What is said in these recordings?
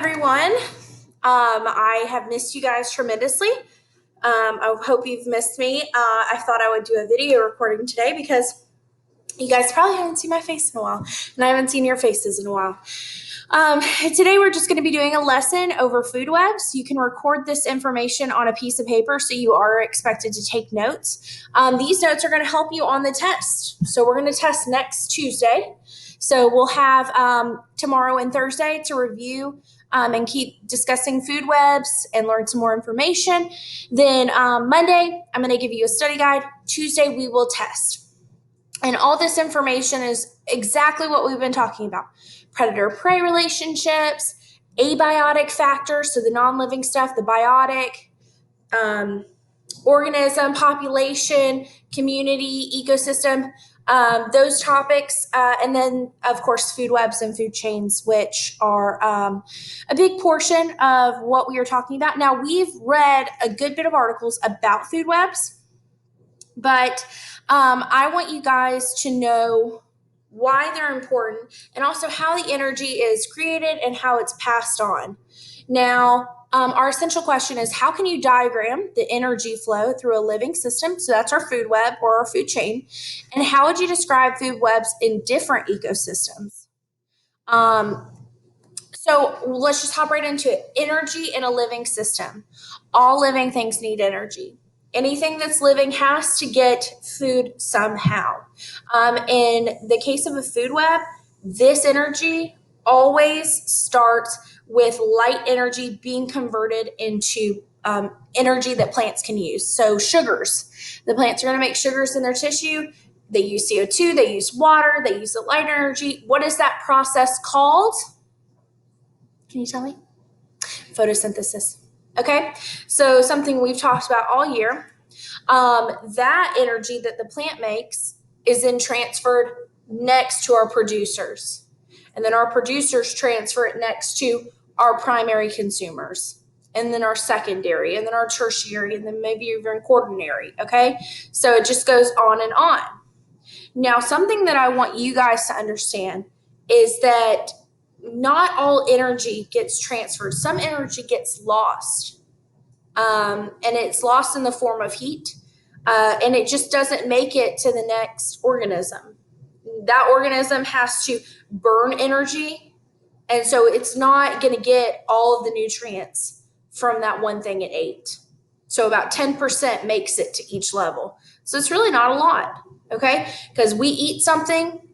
everyone. I have missed you guys tremendously. I hope you've missed me. I thought I would do a video recording today because you guys probably haven't seen my face in a while, and I haven't seen your faces in a while. Today we're just going to be doing a lesson over food webs. You can record this information on a piece of paper, so you are expected to take notes. These notes are going to help you on the test. So we're going to test next Tuesday. So we'll have tomorrow and Thursday to review and keep discussing food webs and learn some more information. Then Monday, I'm going to give you a study guide. Tuesday, we will test. And all this information is exactly what we've been talking about. Predator-prey relationships, abiotic factors, so the non-living stuff, the biotic, organism, population, community, ecosystem, those topics, and then, of course, food webs and food chains, which are a big portion of what we are talking about. Now, we've read a good bit of articles about food webs, but I want you guys to know why they're important and also how the energy is created and how it's passed on. Now, our essential question is, how can you diagram the energy flow through a living system? So that's our food web or our food chain. And how would you describe food webs in different ecosystems? So let's just hop right into it. Energy in a living system. All living things need energy. Anything that's living has to get food somehow. In the case of a food web, this energy always starts with light energy being converted into energy that plants can use. So sugars, the plants are going to make sugars in their tissue. They use CO2, they use water, they use the light energy. What is that process called? Can you tell me? Photosynthesis. Okay, so something we've talked about all year. That energy that the plant makes is then transferred next to our producers. And then our producers transfer it next to our primary consumers. And then our secondary, and then our tertiary, and then maybe even quaternary. Okay, so it just goes on and on. Now, something that I want you guys to understand is that not all energy gets transferred. Some energy gets lost, and it's lost in the form of heat, and it just doesn't make it to the next organism. That organism has to burn energy, and so it's not going to get all of the nutrients from that one thing it ate. So about 10% makes it to each level. So it's really not a lot, okay? Because we eat something,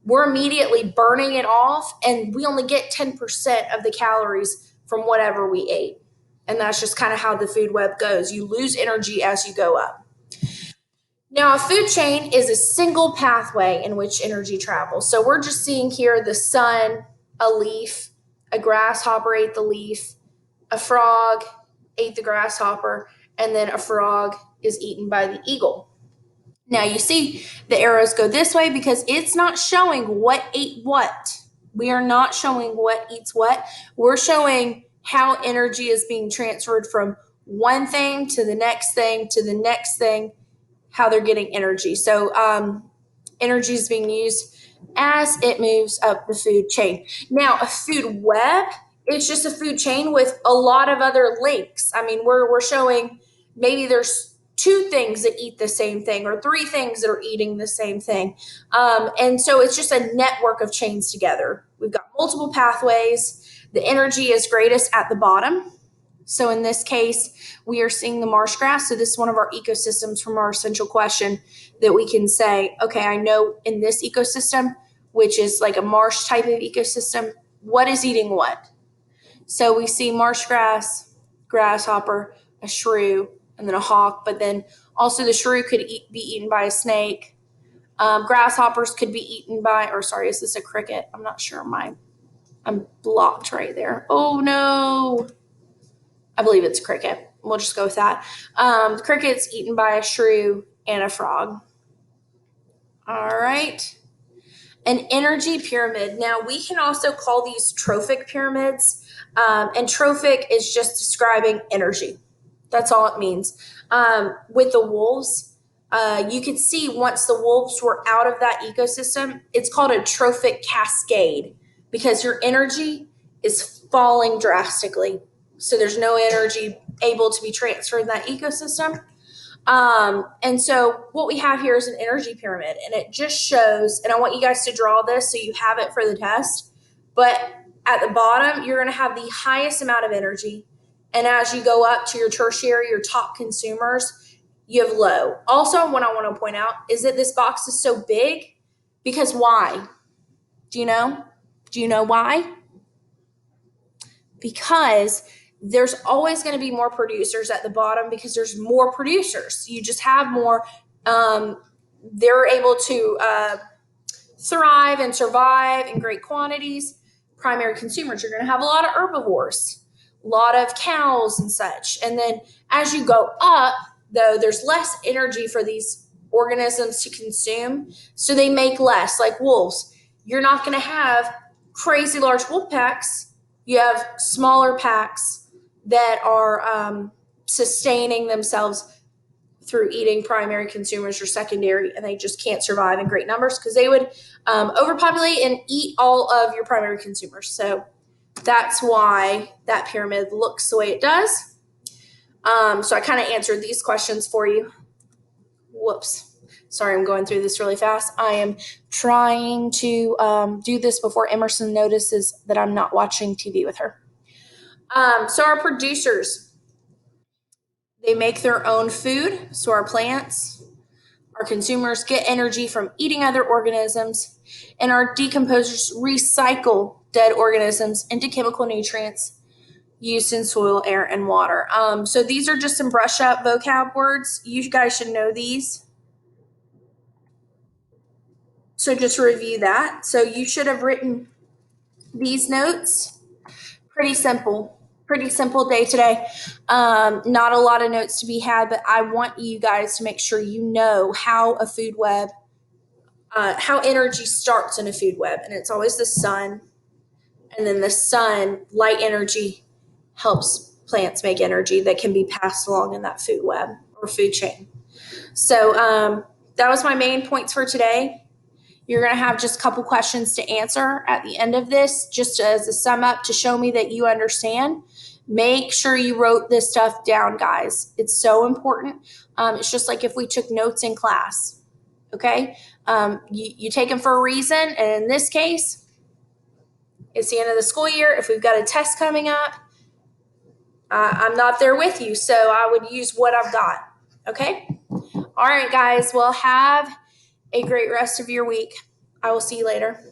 we're immediately burning it off, and we only get 10% of the calories from whatever we ate. And that's just kind of how the food web goes. You lose energy as you go up. Now, a food chain is a single pathway in which energy travels. So we're just seeing here the sun, a leaf, a grasshopper ate the leaf, a frog ate the grasshopper, and then a frog is eaten by the eagle. Now you see the arrows go this way because it's not showing what ate what. We are not showing what eats what. We're showing how energy is being transferred from one thing to the next thing to the next thing, how they're getting energy. So energy is being used as it moves up the food chain. Now, a food web is just a food chain with a lot of other links. I mean, we're showing maybe there's 2 things that eat the same thing or 3 things that are eating the same thing. And so it's just a network of chains together. We've got multiple pathways. The energy is greatest at the bottom. So in this case, we are seeing the marsh grass. So this is one of our ecosystems from our essential question that we can say, okay, I know in this ecosystem, which is like a marsh type of ecosystem, what is eating what? So we see marsh grass, grasshopper, a shrew, and then a hawk, but then also the shrew could be eaten by a snake. Grasshoppers could be eaten by, or sorry, is this a cricket? I'm not sure. I'm blocked right there. Oh no. I believe it's a cricket. We'll just go with that. The cricket's eaten by a shrew and a frog. All right. An energy pyramid. Now, we can also call these trophic pyramids, and trophic is just describing energy. That's all it means. With the wolves, you could see once the wolves were out of that ecosystem, it's called a trophic cascade because your energy is falling drastically. So there's no energy able to be transferred in that ecosystem. And so what we have here is an energy pyramid, and it just shows, and I want you guys to draw this so you have it for the test, but at the bottom, you're going to have the highest amount of energy. And as you go up to your tertiary, your top consumers, you have low. Also, what I want to point out is that this box is so big because why? Do you know? Do you know why? Because there's always going to be more producers at the bottom because there's more producers. You just have more. They're able to thrive and survive in great quantities. Primary consumers, you're going to have a lot of herbivores, a lot of cows and such. And then as you go up, though, there's less energy for these organisms to consume. So they make less, like wolves. You're not going to have crazy large wolf packs. You have smaller packs that are sustaining themselves through eating primary consumers or secondary, and they just can't survive in great numbers because they would overpopulate and eat all of your primary consumers. So that's why that pyramid looks the way it does. So I kind of answered these questions for you. Whoops. Sorry, I'm going through this really fast. I am trying to do this before Emerson notices that I'm not watching TV with her. So our producers, they make their own food. So our plants, our consumers get energy from eating other organisms, and our decomposers recycle dead organisms into chemical nutrients used in soil, air, and water. So these are just some brush up vocab words. You guys should know these. So just review that. So you should have written these notes. Pretty simple day today. Not a lot of notes to be had, but I want you guys to make sure you know how a food web, how energy starts in a food web. And it's always the sun. And then the sun, light energy, helps plants make energy that can be passed along in that food web or food chain. So that was my main points for today. You're going to have just a couple questions to answer at the end of this, just as a sum up to show me that you understand. Make sure you wrote this stuff down, guys. It's so important. It's just like if we took notes in class, okay? You take them for a reason, and in this case, it's the end of the school year. If we've got a test coming up, I'm not there with you, so I would use what I've got, okay? All right, guys. Well, have a great rest of your week. I will see you later.